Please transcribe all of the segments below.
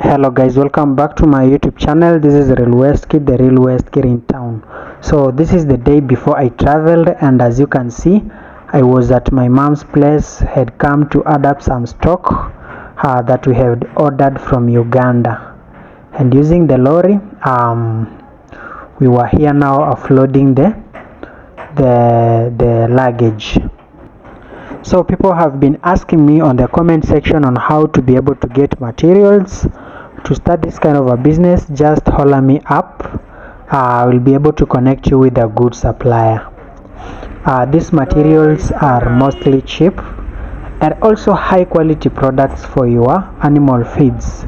Hello guys, welcome back to my YouTube channel. This is Real West Kid, the Real West Kid in town. So this is the day before I traveled, and as you can see, I was at my mom's place, had come to add up some stock that we had ordered from Uganda, and using the lorry, we were here now offloading the luggage. So people have been asking me on the comment section on how to be able to get materials to start this kind of a business. Just holler me up. I will be able to connect you with a good supplier. These materials are mostly cheap and also high quality products for your animal feeds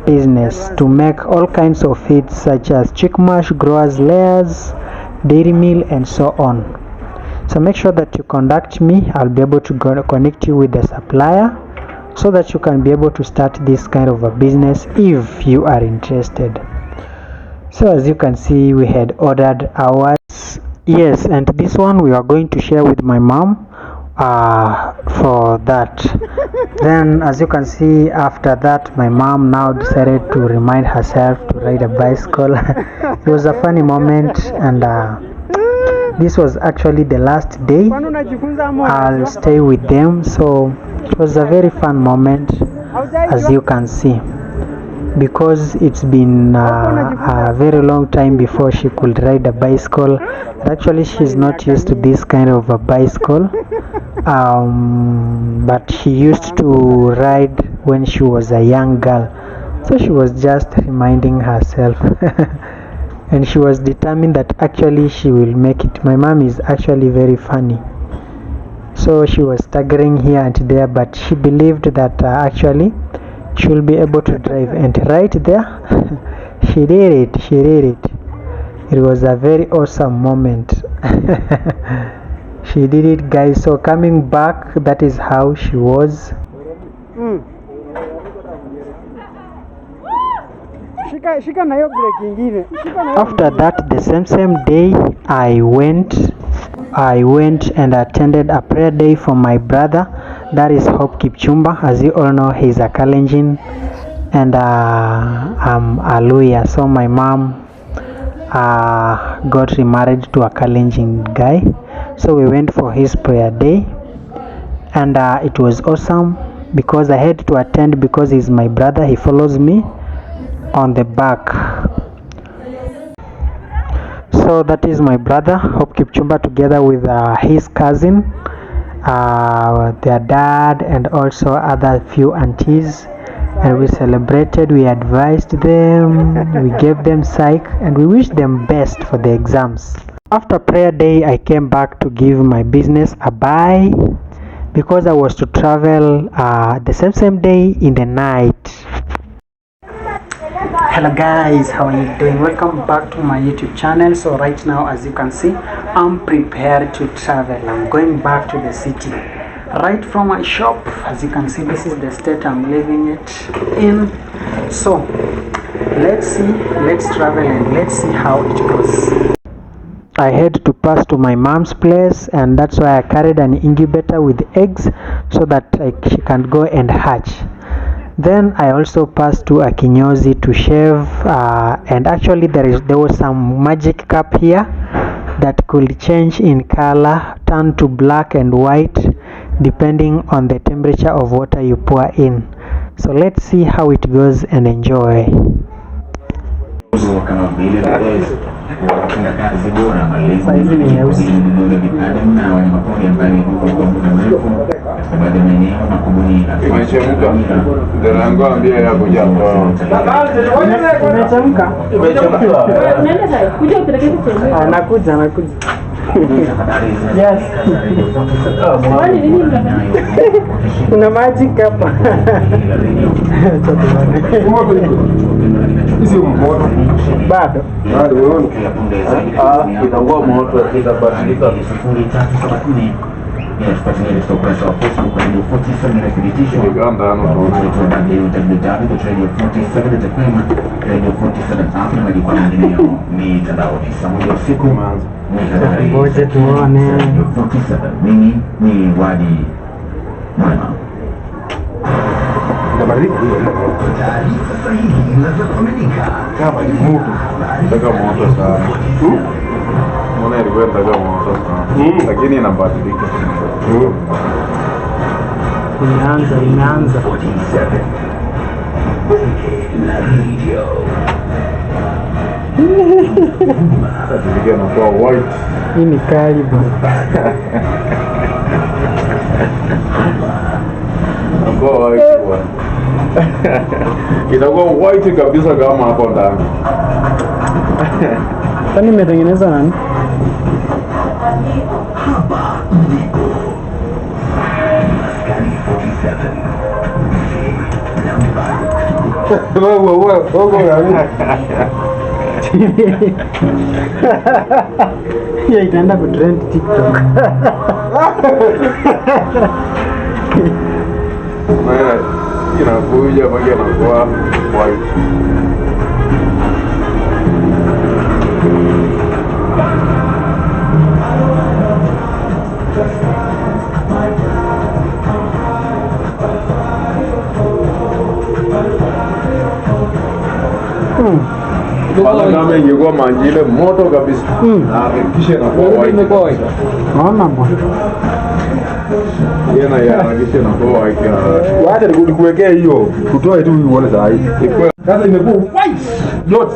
business, to make all kinds of feeds such as chick mash, growers layers, dairy meal, and so on. So make sure that you contact me. I'll be able to connect you with the supplier so that you can be able to start this kind of a business if you are interested. So as you can see, we had ordered ours. Yes, and this one we are going to share with my mom for that. Then as you can see, after that my mom now decided to remind herself to ride a bicycle. It was a funny moment, and this was actually the last day I'll stay with them, so it was a very fun moment, as you can see, because it's been a very long time before she could ride a bicycle. Actually, she's not used to this kind of a bicycle, but she used to ride when she was a young girl, so she was just reminding herself. And she was determined that actually she will make it. My mom is actually very funny, so she was staggering here and there, but she believed that actually she will be able to drive, and right there she did it. It was a very awesome moment. She did it, guys. So coming back, that is how she was. After that, the same day, I went and attended a prayer day for my brother, that is Hope Kipchumba. As you all know, he's a Kalenjin, and I'm a Luya. So my mom got remarried to a Kalenjin guy, so we went for his prayer day, and it was awesome because I had to attend because he's my brother. He follows me on the back. So that is my brother Hope Kipchumba, together with his cousin, their dad, and also other few aunties, and we celebrated, we advised them, we gave them psych, and we wished them best for the exams. After prayer day, I came back to give my business a bye because I was to travel the same day in the night. Hello guys, how are you doing? Welcome back to my YouTube channel. So right now, as you can see, I'm prepared to travel. I'm going back to the city right from my shop. As you can see, this is the state I'm living it in. So let's travel and let's see how it goes. I had to pass to my mom's place, and that's why I carried an incubator with eggs so that she can go and hatch. Then I also passed to a kinyozi to shave, and actually there was some magic cup here that could change in color, turn to black and white depending on the temperature of water you pour in. So let's see how it goes and enjoy. Saizi ni nyeusi. Nakuja. Yes. Kuna magic hapa. Bado. Itakuwa moto itabadilika 0374. Tufuatilie katika ukurasa wa Facebook kwa Radio 47 inathibitisha Uganda na www.radio47.com, Radio 47 app na majukwaa mengineyo mitandaoni. Saa moja usiku ngoja tuone. 47. Mimi ni Wadi Mwema. Taarifa sahihi na za kuaminika. Kama ni moto. Nataka moto sana. Mbona ilikuwa nataka moto sana. Lakini inabadilika. Imeanza. 47. La video. Badilika na kwa white. Hii ni kali bwana. Kwa white bwana. Itakuwa white kabisa kama hapo ndani. Kwani imetengeneza nani? Hapa ndipo Maskani 47. Hiyo itaenda kutrend TikTok. Inakuja mpaka inakuwa white. Kwanza kama ingekuwa manjile moto kabisa. Na kisha inakuwa white. Naona bwana. Yena ya kisha inakuwa white. Wacha nikuwekea hiyo. Kutoa tu uone saa hii. Sasa imekuwa white. Yote.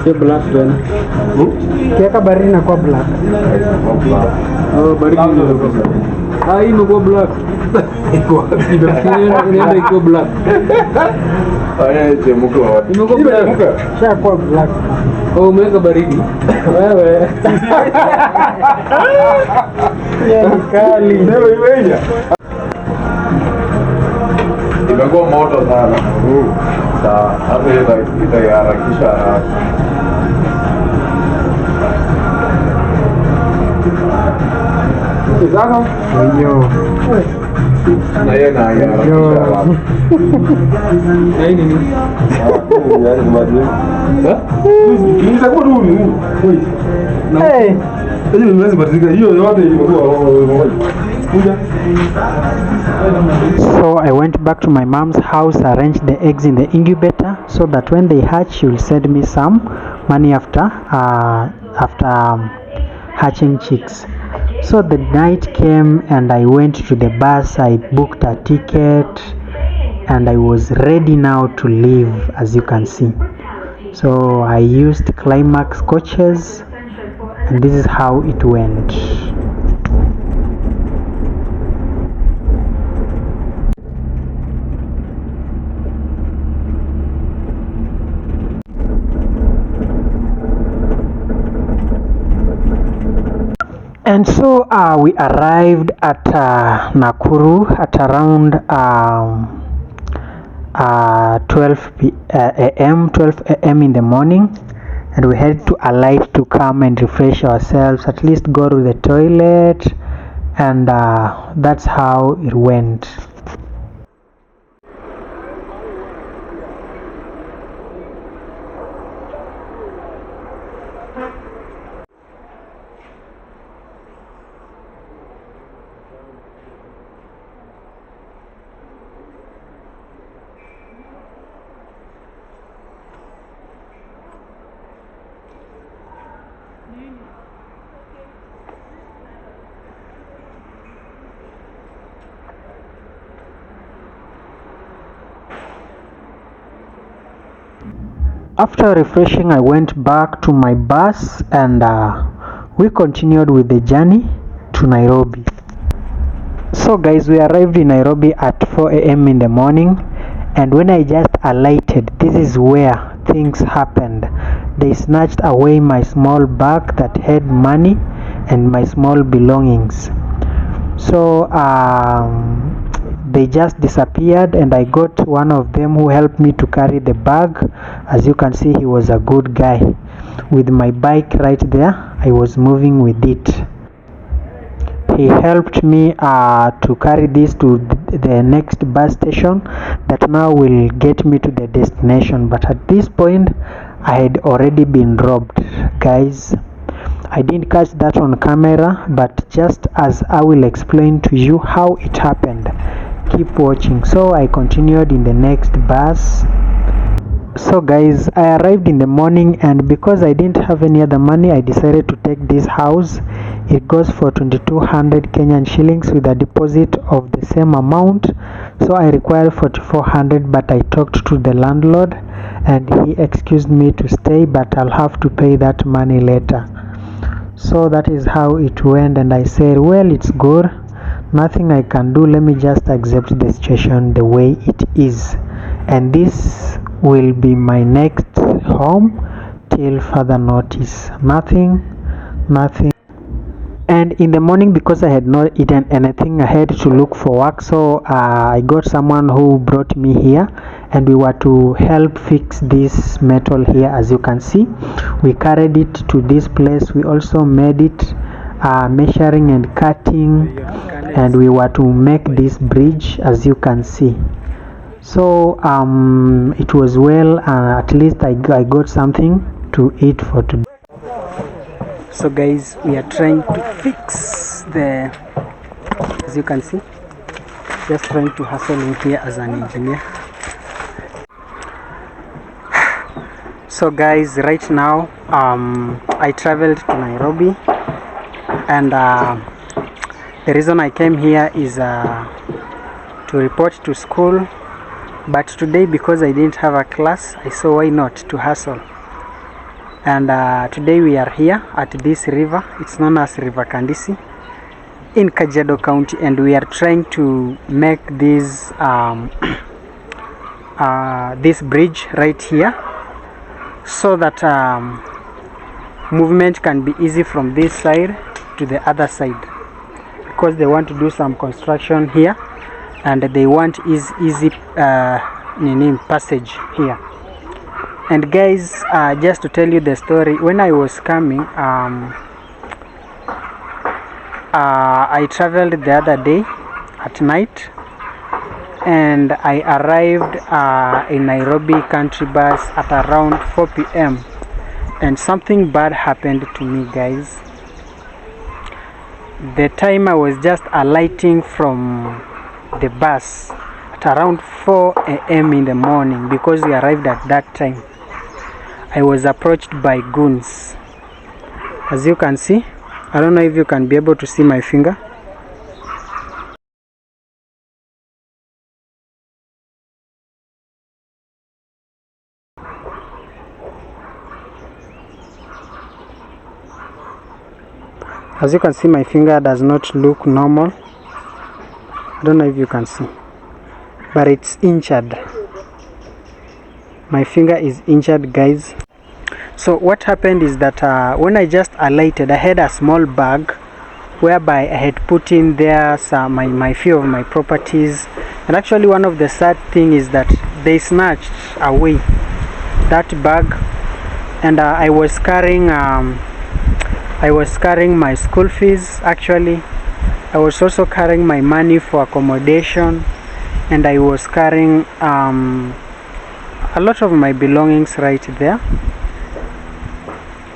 Sio black tena. Kiweka baridi inakuwa black. Oh, baridi inakuwa black. Hii imekuwa black. Inaenda iko black. Haya chemuka wapi? Imekuwa black. Shakuwa black. Oh, umeweka baridi. Wewe. Ya ni kali. Leo imeja. Imekuwa moto sana. Sawa, hata itaharakisha haraka. Sasa Hiyo. Na yeye na harakisha haraka. Hii ni nini? yaani kumaliza. Itakuwa tu ni. Hey. Hiyo inaweza badilika. Hiyo yote ilikuwa kuja. So I went back to my mom's house, arranged the eggs in the incubator so that when they hatch, she will send me some money after hatching chicks. So the night came and I went to the bus. I booked a ticket and I was ready now to leave, as you can see. So I used Climax coaches and this is how it went. And so we arrived at Nakuru at around 12 a.m. in the morning, and we had to alight to come and refresh ourselves, at least go to the toilet, and that's how it went. After refreshing, I went back to my bus and we continued with the journey to Nairobi. So guys, we arrived in Nairobi at 4 a.m. in the morning, and when I just alighted, this is where things happened. They snatched away my small bag that had money and my small belongings. So they just disappeared, and I got one of them who helped me to carry the bag. As you can see, he was a good guy. With my bike right there, I was moving with it. He helped me to carry this to the next bus station that now will get me to the destination. But at this point, I had already been robbed, guys. I didn't catch that on camera, but just as I will explain to you how it happened, keep watching. So I continued in the next bus. So guys, I arrived in the morning, and because I didn't have any other money, I decided to take this house. It goes for 2200 Kenyan shillings with a deposit of the same amount. So I required 4400, but I talked to the landlord and he excused me to stay, but I'll have to pay that money later. So that is how it went, and I said, well, it's good, nothing I can do, let me just accept the situation the way it is, and this will be my next home till further notice. Nothing. And in the morning, because I had not eaten anything, I had to look for work. So I got someone who brought me here, and we were to help fix this metal here. As you can see, we carried it to this place. We also made it measuring and cutting, and we were to make this bridge, as you can see. So it was well, at least I got something to eat for today. So guys, we are trying to fix the, as you can see, just trying to hustle in here as an engineer. So guys, right now I traveled to Nairobi, and the reason I came here is to report to school. But today, because I didn't have a class, I saw why not to hustle. And today we are here at this river. It's known as River Kandisi in Kajiado County, and we are trying to make this this bridge right here, so that movement can be easy from this side to the other side, because they want to do some construction here, and they want easy passage here. And guys, just to tell you the story, when I was coming, I traveled the other day at night, and I arrived in Nairobi country bus at around 4 p.m. and something bad happened to me, guys. The time I was just alighting from the bus at around 4 a.m. in the morning, because we arrived at that time, I was approached by goons. As you can see, I don't know if you can be able to see my finger. As you can see, my finger does not look normal. I don't know if you can see, but it's injured. My finger is injured, guys. So what happened is that when I just alighted, I had a small bag whereby I had put in there my few of my properties, and actually one of the sad thing is that they snatched away that bag, and I was carrying my school fees. Actually, I was also carrying my money for accommodation, and I was carrying a lot of my belongings right there.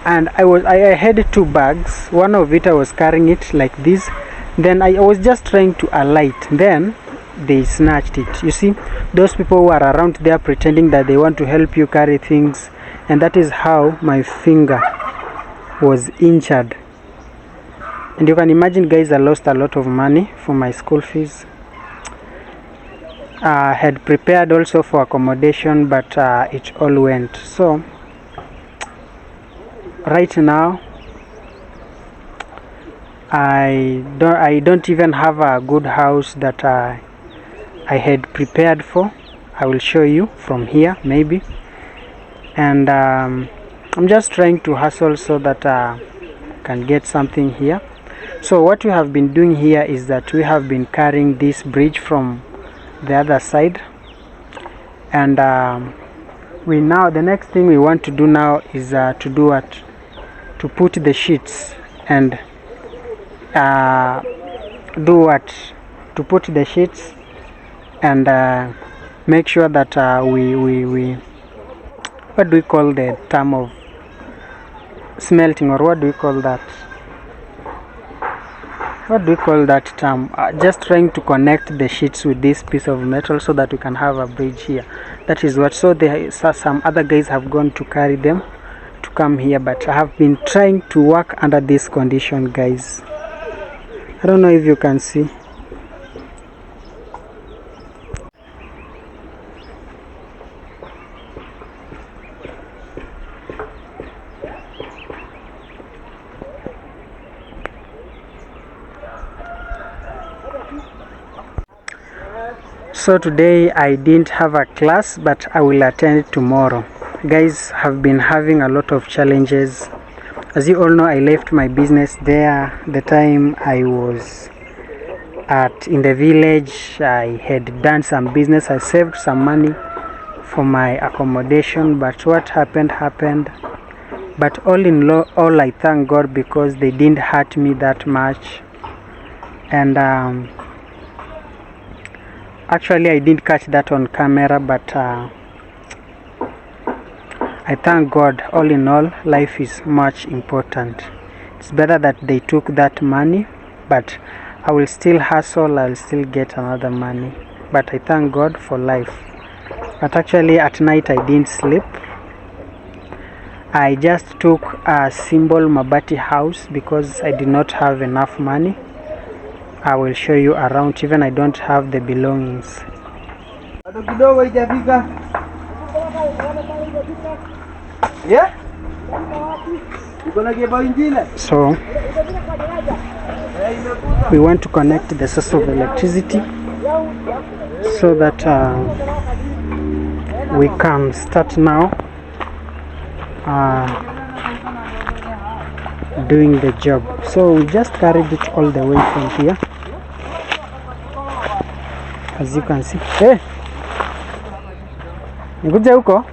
And I had two bags. One of it I was carrying it like this. Then I was just trying to alight. Then they snatched it. You see, those people who are around there pretending that they want to help you carry things, and that is how my finger was injured. And you can imagine, guys, I lost a lot of money for my school fees. I had prepared also for accommodation, but it all went. So right now I don't even have a good house that I had prepared for. I will show you from here maybe. And I'm just trying to hustle so that I can get something here. So what we have been doing here is that we have been carrying this bridge from the other side, and the next thing we want to do now is to do what? To put the sheets and do what? To put the sheets and make sure that we what do we call the term of smelting, or what do we call that? what do we call that term? Just trying to connect the sheets with this piece of metal so that we can have a bridge here. That is what. So some other guys have gone to carry them to come here, but I have been trying to work under this condition, guys. I don't know if you can see. So today I didn't have a class, but I will attend it tomorrow. Guys, have been having a lot of challenges. As you all know, I left my business there the time I was in the village. I had done some business. I saved some money for my accommodation, but what happened. But all in all, I thank God because they didn't hurt me that much. And actually I didn't catch that on camera, but I thank God. All in all, life is much important. It's better that they took that money, but I will still hustle. I'll still get another money, but I thank God for life. But actually at night I didn't sleep. I just took a simple mabati house because I did not have enough money. I will show you around. Even I don't have the belongings. So we want to connect the source of electricity so that we can start now doing the job. So we just carried it all the way from here, as you can see. Hey, nikuja huko.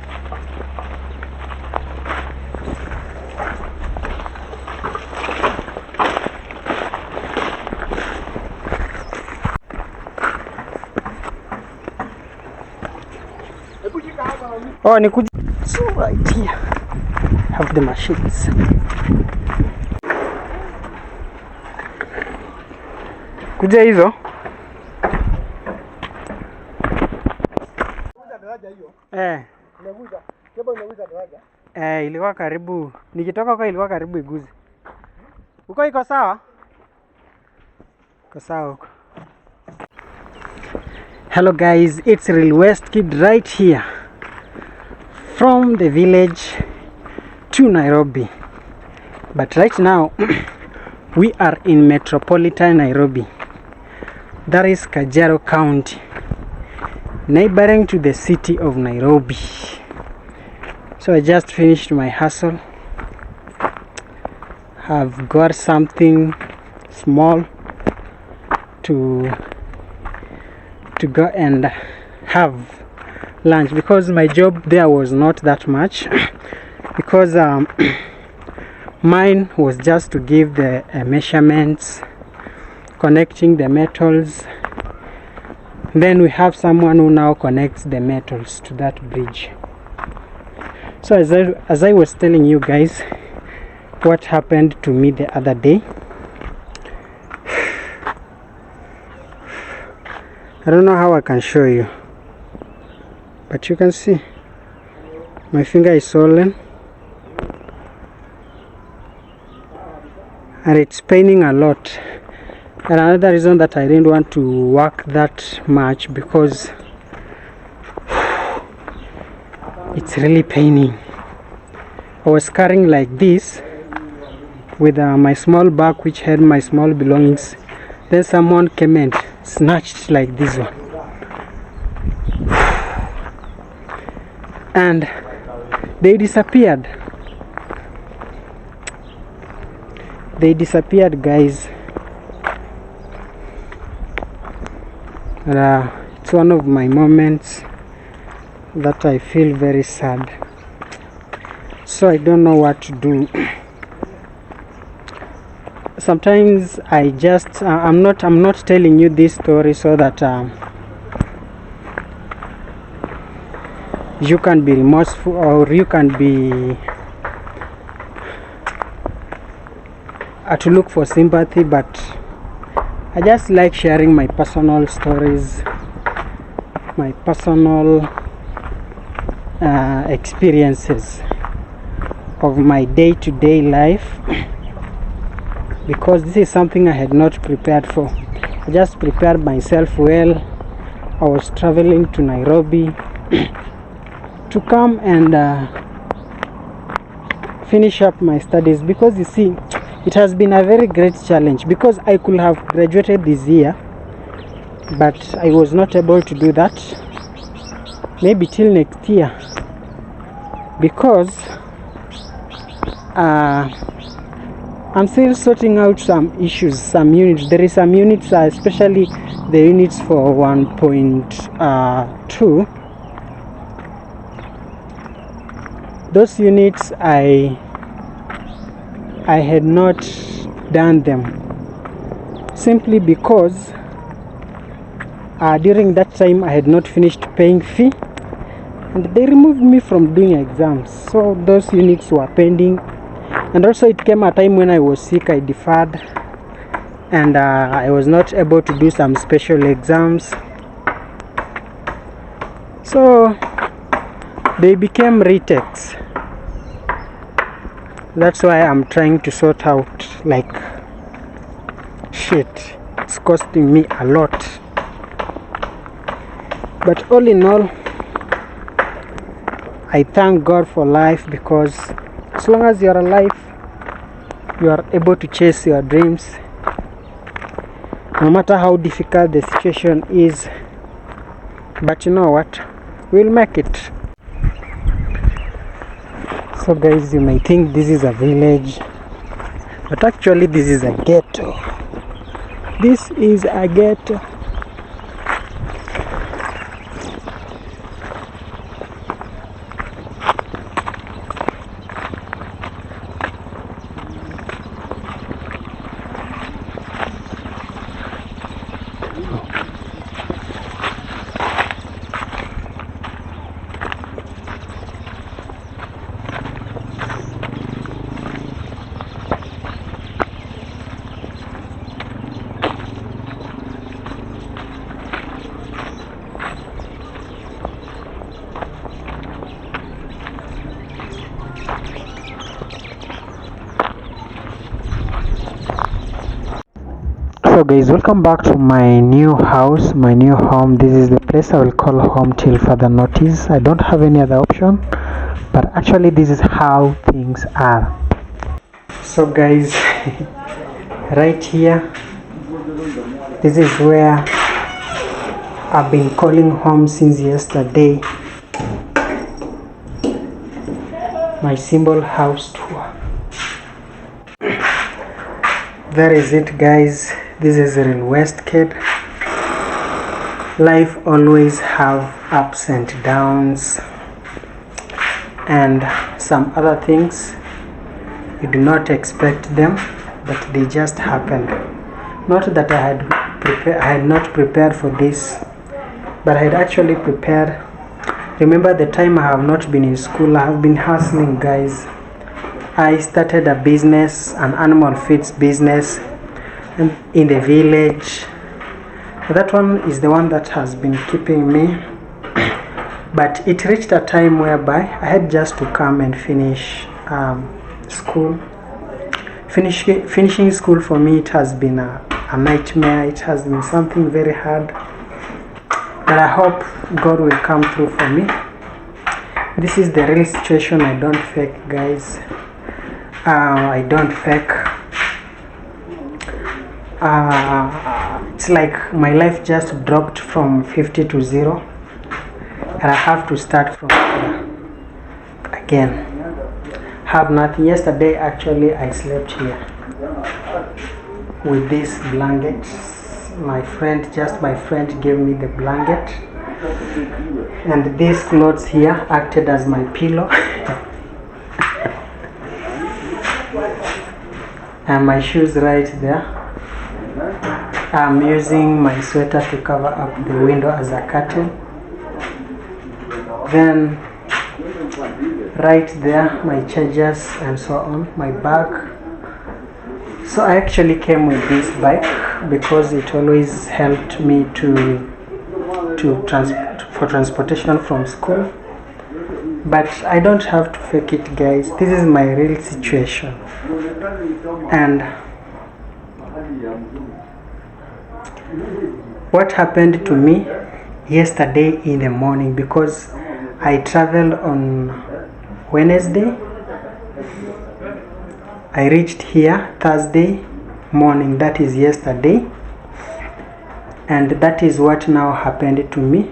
Oh, nikuja. So right here have the machines. Kuja hizo. Ilikuwa karibu. Nikitoka kwa ilikuwa karibu iguze. Uko iko sawa? Iko sawa huko. Hello guys, it's Real West Kid right here from the village to Nairobi. But right now we are in metropolitan Nairobi. That is Kajiado County, neighboring to the city of Nairobi. So I just finished my hustle. Have got something small to go and have lunch, because my job there was not that much because mine was just to give the measurements, connecting the metals. Then we have someone who now connects the metals to that bridge. So as I was telling you guys what happened to me the other day, I don't know how I can show you, but you can see my finger is swollen and it's paining a lot. And another reason that I didn't want to work that much, because it's really paining. I was carrying like this with my small bag which had my small belongings. Then someone came and snatched like this one, and they disappeared. They disappeared, guys. And it's one of my moments that I feel very sad. So I don't know what to do. Sometimes I just I'm not telling you this story so that you can be remorseful, or you can be to look for sympathy, but I just like sharing my personal stories, my personal experiences of my day-to-day life, because this is something I had not prepared for. I just prepared myself well. I was traveling to Nairobi to come and finish up my studies, because you see, it has been a very great challenge, because I could have graduated this year, but I was not able to do that. Maybe till next year, because I'm still sorting out some issues, some units. There is some units, especially the units for 1.2. Those units I had not done them, simply because during that time I had not finished paying fee, and they removed me from doing exams. So those units were pending, and also it came a time when I was sick. I deferred, and I was not able to do some special exams, so they became retakes. That's why I'm trying to sort out, like, shit, it's costing me a lot. But all in all, I thank God for life, because as long as you're alive, you are able to chase your dreams, no matter how difficult the situation is. But you know what, we'll make it. So guys, you may think this is a village, but actually this is a ghetto. This is a ghetto. So guys, welcome back to my new house, my new home. This is the place I will call home till further notice. I don't have any other option, but actually this is how things are. So guys, right here, this is where I've been calling home since yesterday. My symbol house tour. There is it, guys. This is real West Kid. Life always have ups and downs, and some other things you do not expect them, but they just happen. Not that I had not prepared for this, but I had actually prepared. Remember the time I have not been in school, I have been hustling, guys. I started a business, an animal feeds business in the village. That one is the one that has been keeping me, but it reached a time whereby I had just to come and finish school. Finishing school for me, it has been a nightmare. It has been something very hard, but I hope God will come through for me. This is the real situation. I don't fake, guys. I don't fake. It's like my life just dropped from 50 to 0, and I have to start from here again. Have nothing. Yesterday actually I slept here with this blanket. My friend gave me the blanket, and these clothes here acted as my pillow. And my shoes right there. I'm using my sweater to cover up the window as a curtain. Then right there, my chargers and so on, my bag. So I actually came with this bike. because it always helped me for transportation from school. But I don't have to fake it, guys. This is my real situation. And what happened to me yesterday in the morning, because I traveled on Wednesday, I reached here Thursday morning, that is yesterday, and that is what now happened to me.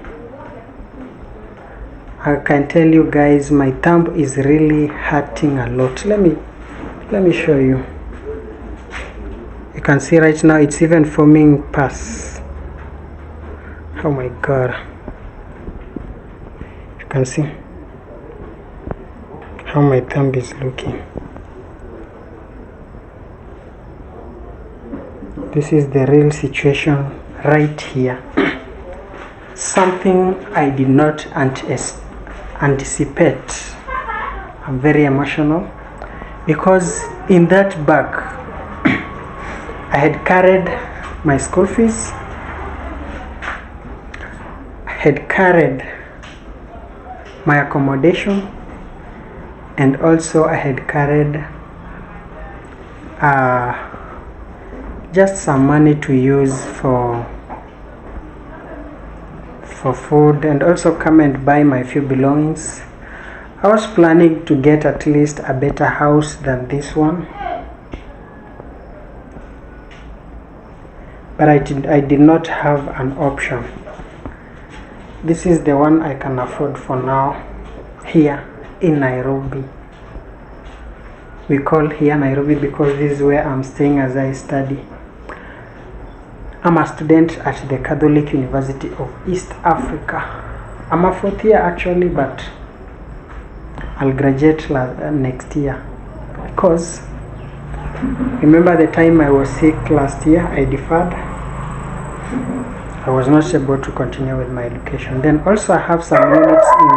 I can tell you guys, my thumb is really hurting a lot. Let me show you. You can see right now it's even forming pus. Oh my god. You can see how my thumb is looking. This is the real situation right here. Something I did not anticipate. I'm very emotional because in that bag I had carried my school fees, I had carried my accommodation, and also I had carried just some money to use for food, and also come and buy my few belongings. I was planning to get at least a better house than this one, but I did not have an option. This is the one I can afford for now here in Nairobi. We call here Nairobi because this is where I'm staying as I study. I'm a student at the Catholic University of East Africa. I'm a fourth year actually, but I'll graduate next year, because remember the time I was sick last year, I deferred. I was not able to continue with my education. Then also I have some units in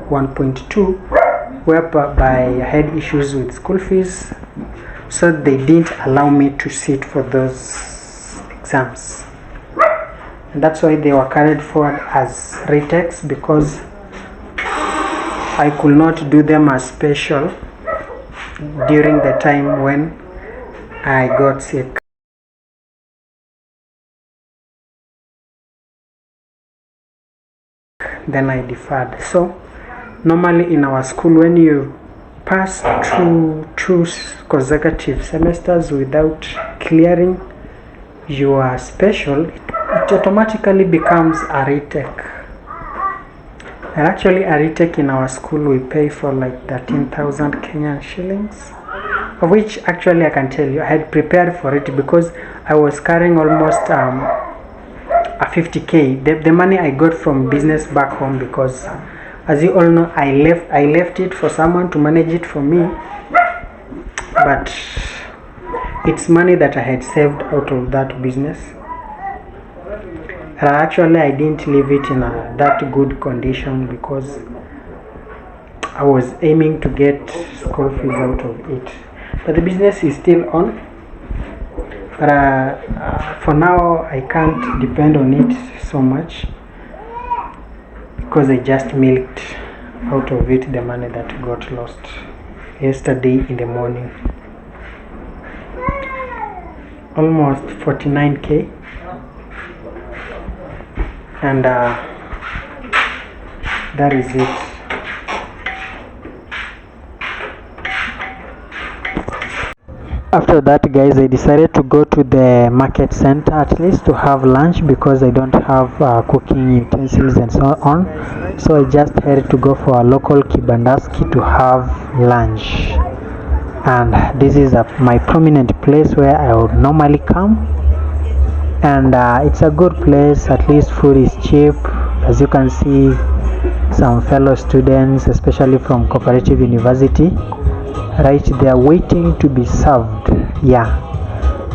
1.2 whereby I had issues with school fees, so they didn't allow me to sit for those exams, and that's why they were carried forward as retakes, because I could not do them as special during the time when I got sick. Then I deferred. So normally in our school, when you pass through 2 consecutive semesters without clearing your special, it automatically becomes a retake. And actually a retake in our school we pay for like 13,000 Kenyan shillings, of which actually I can tell you I had prepared for it because I was carrying almost a 50k, the money I got from business back home, because as you all know I left it for someone to manage it for me, but it's money that I had saved out of that business. And actually I didn't leave it in that good condition because I was aiming to get school fees out of it, but the business is still on. But for now I can't depend on it so much, because I just milked out of it the money that got lost yesterday in the morning. Almost 49k, and that is it. After that, guys, I decided to go to the market center at least to have lunch, because I don't have cooking utensils and so on. So I just had to go for a local kibandaski to have lunch, and this is my prominent place where I would normally come, and it's a good place. At least food is cheap. As you can see, some fellow students, especially from Cooperative University, right there waiting to be served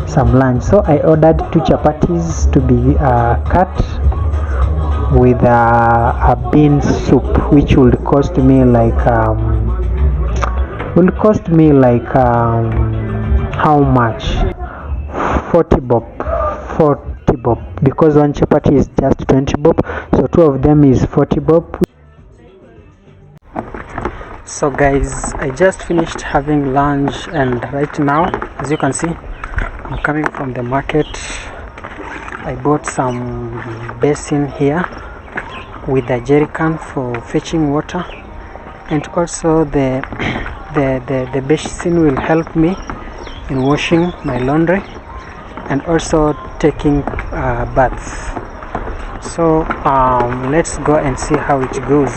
some lunch. So I ordered 2 chapatis to be cut with a bean soup, which would cost me like how much? 40 bob 40 bob, because one chapati is just 20 bob, so 2 of them is 40 bob. So guys, I just finished having lunch, and right now, as you can see, I'm coming from the market. I bought some basin here with a jerry can for fetching water, and also the basin will help me in washing my laundry and also taking baths. So let's go and see how it goes.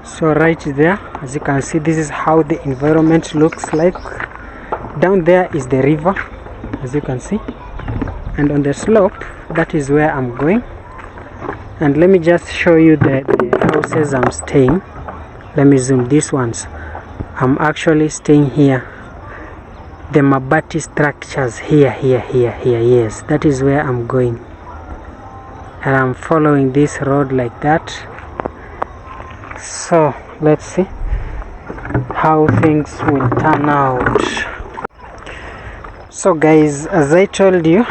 So right there, as you can see, this is how the environment looks like. Down there is the river, as you can see, and on the slope, that is where I'm going. And let me just show you the houses I'm staying. Let me zoom these ones. I'm actually staying here. The mabati structures here, yes, that is where I'm going, and I'm following this road like that. So let's see how things will turn out. So guys, as I told you,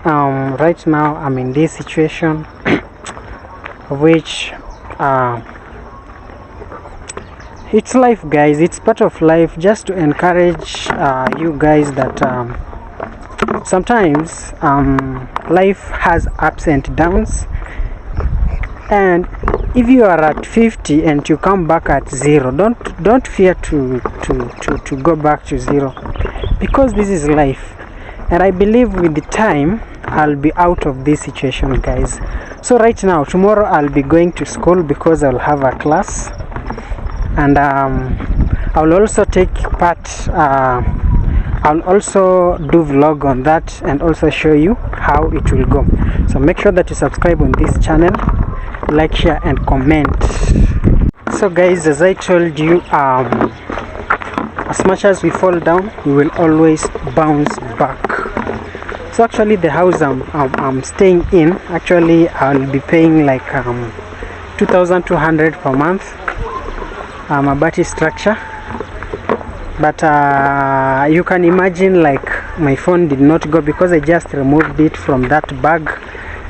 right now I'm in this situation which it's life, guys. It's part of life. Just to encourage you guys that sometimes life has ups and downs, and if you are at 50 and you come back at 0, don't fear to go back to 0, because this is life. And I believe with the time I'll be out of this situation, guys. So right now, tomorrow I'll be going to school because I'll have a class, and I'll also take part, I'll also do vlog on that and also show you how it will go. So make sure that you subscribe on this channel, like, share and comment. So guys, as I told you, as much as we fall down, we will always bounce back. So actually the house I'm staying in, actually I'll be paying like 2,200 per month, a battery structure. But you can imagine, like, my phone did not go because I just removed it from that bag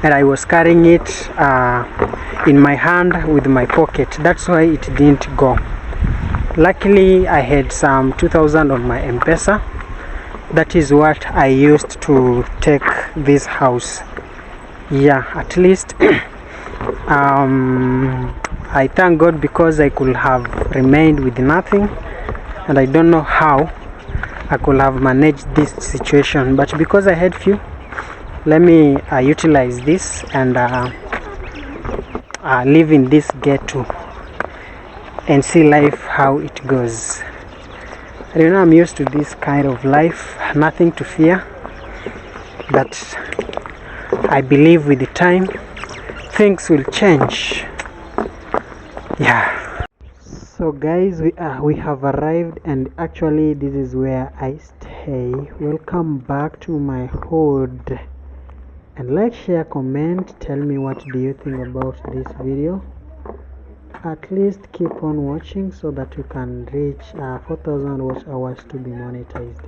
and I was carrying it in my hand with my pocket. That's why it didn't go. Luckily I had some 2,000 on my M-Pesa. That is what I used to take this house. Yeah, at least I thank God, because I could have remained with nothing, and I don't know how I could have managed this situation, but because I had few, let me utilize this and live in this ghetto and see life how it goes. You know, I'm used to this kind of life, nothing to fear, but I believe with the time things will change. Yeah. So guys, we have arrived, and actually this is where I stay. Welcome back to my hood, and like, share, comment, tell me what do you think about this video. At least keep on watching so that we can reach 4,000 watch hours to be monetized.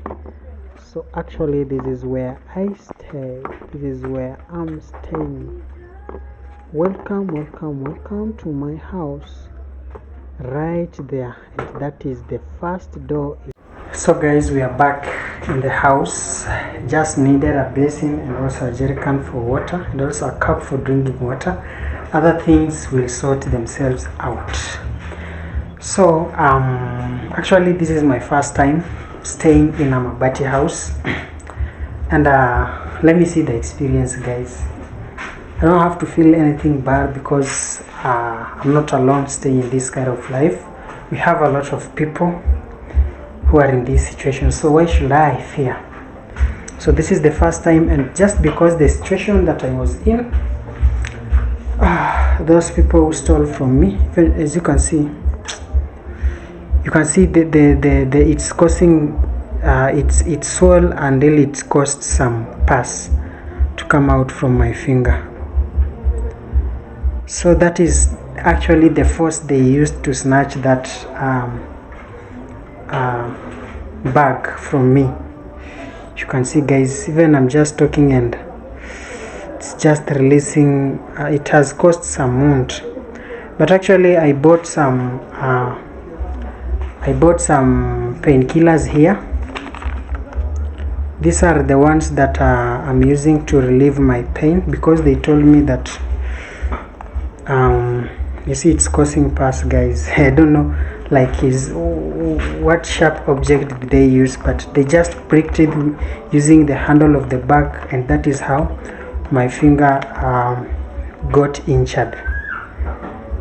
So actually this is where I stay, this is where I'm staying. Welcome to my house, right there, and that is the first door. So guys, we are back in the house. Just needed a basin and also a jerry can for water, and also a cup for drinking water. Other things will sort themselves out. So actually this is my first time staying in a mabati house, and let me see the experience, guys. I don't have to feel anything bad because I'm not alone staying in this kind of life. We have a lot of people who are in this situation, so why should I fear? So this is the first time, and just because the situation that I was in, those people who stole from me, even as you can see the it's causing it's swell until it caused some pus to come out from my finger. So that is actually the force they used to snatch that bag from me. You can see, guys, even I'm just talking and it's just releasing. It has caused some wound, but actually I bought some painkillers here. These are the ones that I'm using to relieve my pain, because they told me that you see it's causing pus, guys. I don't know like what sharp object did they use, but they just pricked it using the handle of the bag, and that is how my finger got injured.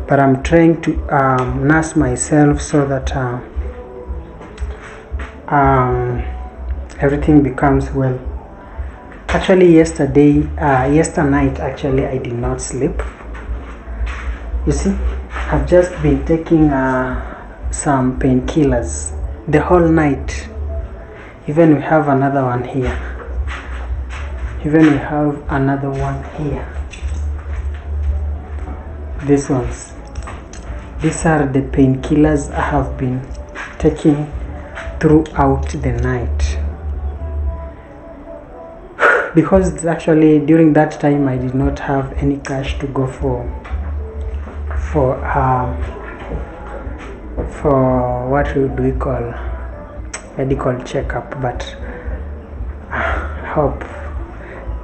But I'm trying to nurse myself so that everything becomes well. Actually yesterday night actually I did not sleep. You see, I've just been taking some painkillers the whole night. Even we have another one here. These ones. These are the painkillers I have been taking throughout the night. Because actually during that time I did not have any cash to go for what do we call medical checkup, but I hope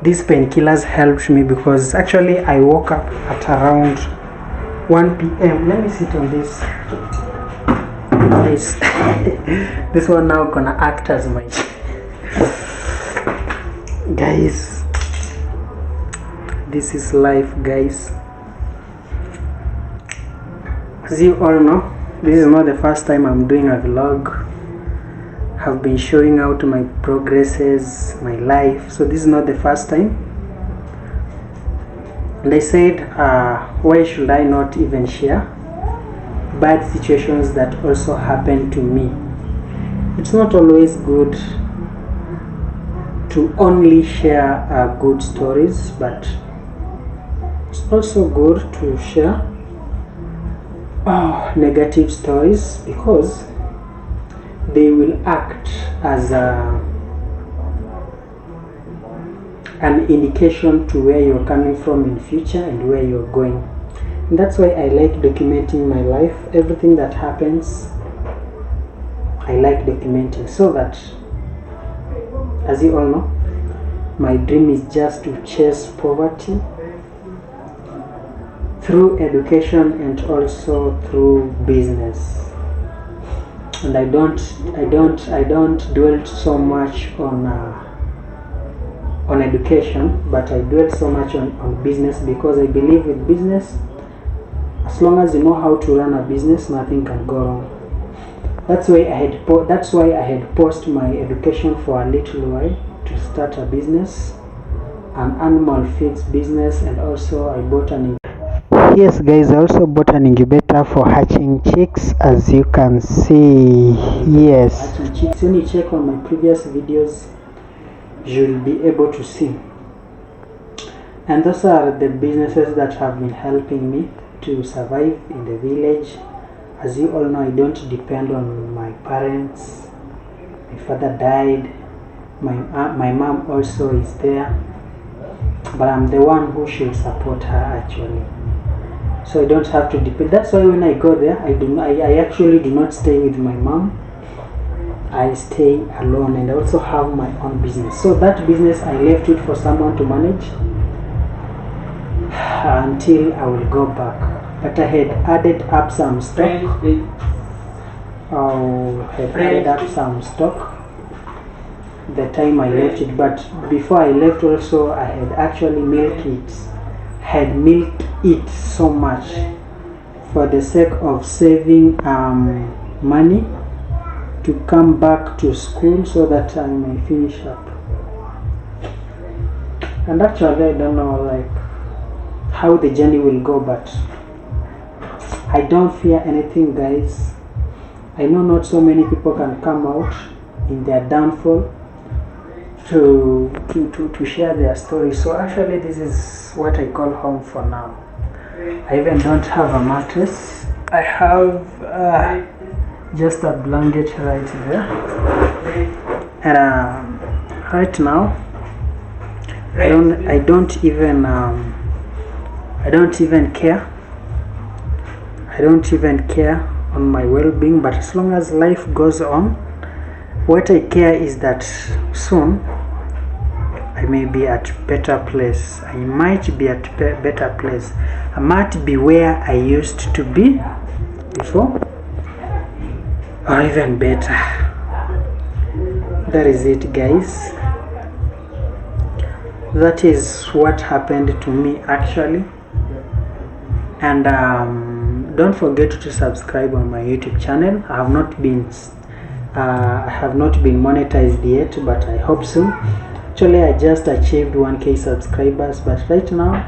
these painkillers helped me, because actually I woke up at around 1 p.m. Let me sit on this. This one now gonna act as my guys. This is life, guys. As you all know, this is not the first time I'm doing a vlog. I've been showing out my progresses, my life, so this is not the first time. And I said, why should I not even share bad situations that also happen to me? It's not always good to only share good stories, but it's also good to share negative stories, because they will act as an indication to where you're coming from in future and where you're going. And that's why I like documenting my life. Everything that happens, I like documenting, so that, as you all know, my dream is just to chase poverty through education and also through business. And I don't dwell so much on education, but I dwell so much on business, because I believe with business, as long as you know how to run a business, nothing can go wrong. That's why I had paused my education for a little while to start a business, an animal feeds business, and also I bought an. Yes guys, I also bought an incubator for hatching chicks, as you can see. Yes, hatching chicks. When you check on my previous videos, you'll be able to see. And those are the businesses that have been helping me to survive in the village. As you all know, I don't depend on my parents. My father died. My mom also is there, but I'm the one who should support her actually. So I don't have to depend. That's why when I go there, I actually do not stay with my mom. I stay alone, and I also have my own business. So that business I left it for someone to manage until I will go back. But I had added up some stock. The time I left it, but before I left also I had actually milked it so much for the sake of saving money to come back to school, so that I may finish up. And actually I don't know like how the journey will go, but I don't fear anything, guys. I know not so many people can come out in their downfall to share their story. So actually this is what I call home for now. I even don't have a mattress. I have just a blanket right there, and right now I don't even care. I don't even care on my well-being, but as long as life goes on, what I care is that soon I may be at better place. I might be at better place. I might be where I used to be before, or even better. That is it, guys. That is what happened to me actually. And don't forget to subscribe on my YouTube channel. I have not been monetized yet, but I hope so. Actually, I just achieved 1k subscribers, but right now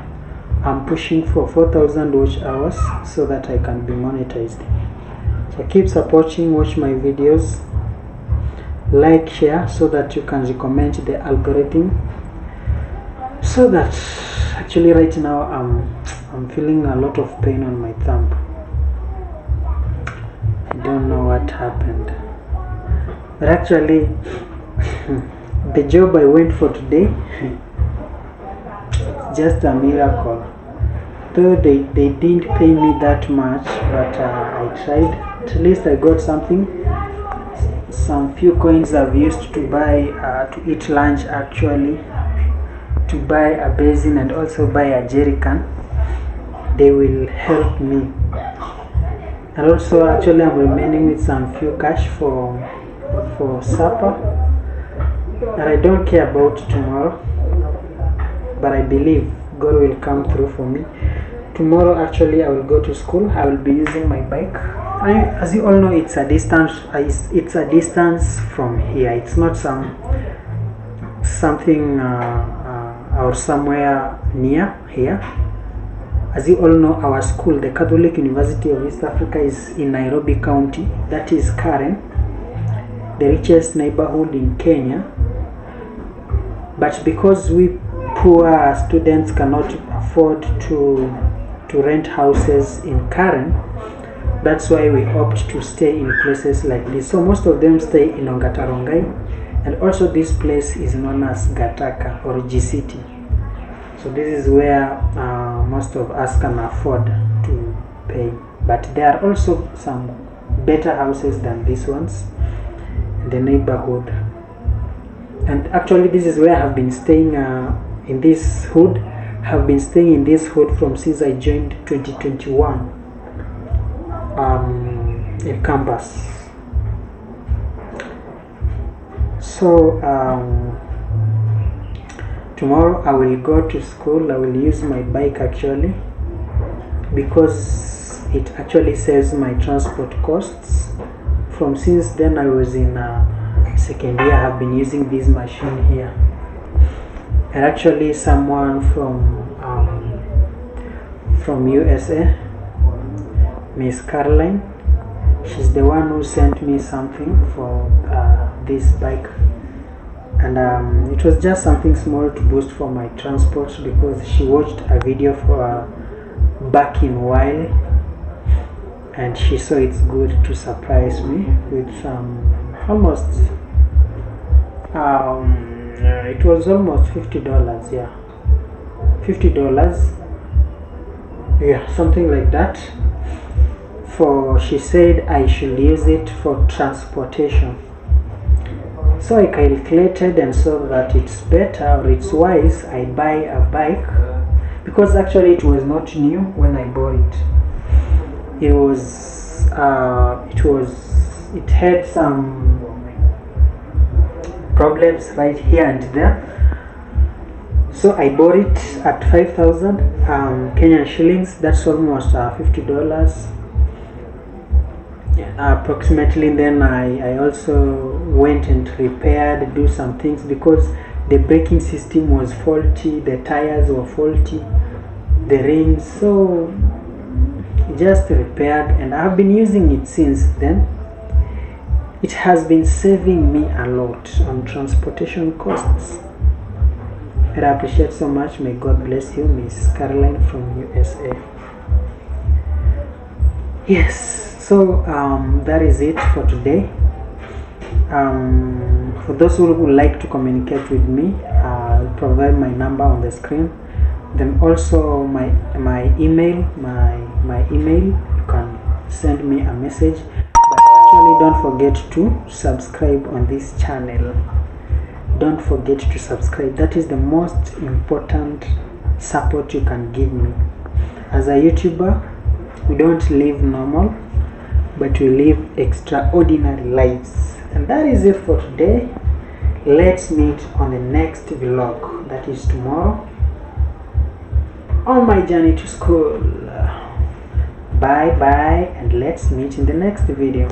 I'm pushing for 4,000 watch hours so that I can be monetized. So keep supporting, watch my videos, like, share, so that you can recommend the algorithm. So that actually right now I'm feeling a lot of pain on my thumb. I don't know what happened, but actually the job I went for today, it's just a miracle. Though they didn't pay me that much, but I tried. At least I got something. Some few coins I've used to buy to eat lunch, actually, to buy a basin and also buy a jerry can. They will help me. And also actually I'm remaining with some few cash for supper. And I don't care about tomorrow, but I believe God will come through for me. Tomorrow actually I will go to school. I will be using my bike. As you all know, it's a distance. It's a distance from here. It's not something or somewhere near here. As you all know, our school, the Catholic University of East Africa, is in Nairobi County. That is Karen, the richest neighborhood in Kenya. But because we poor students cannot afford to rent houses in Karen, that's why we opt to stay in places like this. So most of them stay in Ongatarongai, and also this place is known as Gataka or GCT. So this is where most of us can afford to pay. But there are also some better houses than these ones in the neighborhood. And actually this is where I have been staying in this hood. I have been staying in this hood from since I joined 2021 in campus. So tomorrow I will go to school. I will use my bike actually, because it actually saves my transport costs. From since then I was in second year, I have been using this machine here. And actually someone from USA, Miss Caroline, she's the one who sent me something for this bike. And it was just something small to boost for my transport, because she watched a video for back in while, and she saw it's good to surprise me with almost it was almost $50, yeah, $50, yeah, something like that. She said I should use it for transportation. So I calculated and saw that it's better, or it's wise, I buy a bike, because actually it was not new when I bought it. It had some problems right here and there. So I bought it at 5,000 Kenyan shillings. That's almost $50 approximately. Then I also went and repaired, do some things, because the braking system was faulty, the tires were faulty, the rims. So just repaired, and I've been using it since then. It has been saving me a lot on transportation costs, and I appreciate so much. May God bless you, Miss Caroline from USA. Yes, so that is it for today. For those who would like to communicate with me, I'll provide my number on the screen. Then also my email, my email. You can send me a message. But actually, don't forget to subscribe on this channel. Don't forget to subscribe. That is the most important support you can give me. As a YouTuber, we don't live normal, but we live extraordinary lives. And that is it for today. Let's meet on the next vlog, that is tomorrow, on my journey to school. Bye bye, and let's meet in the next video.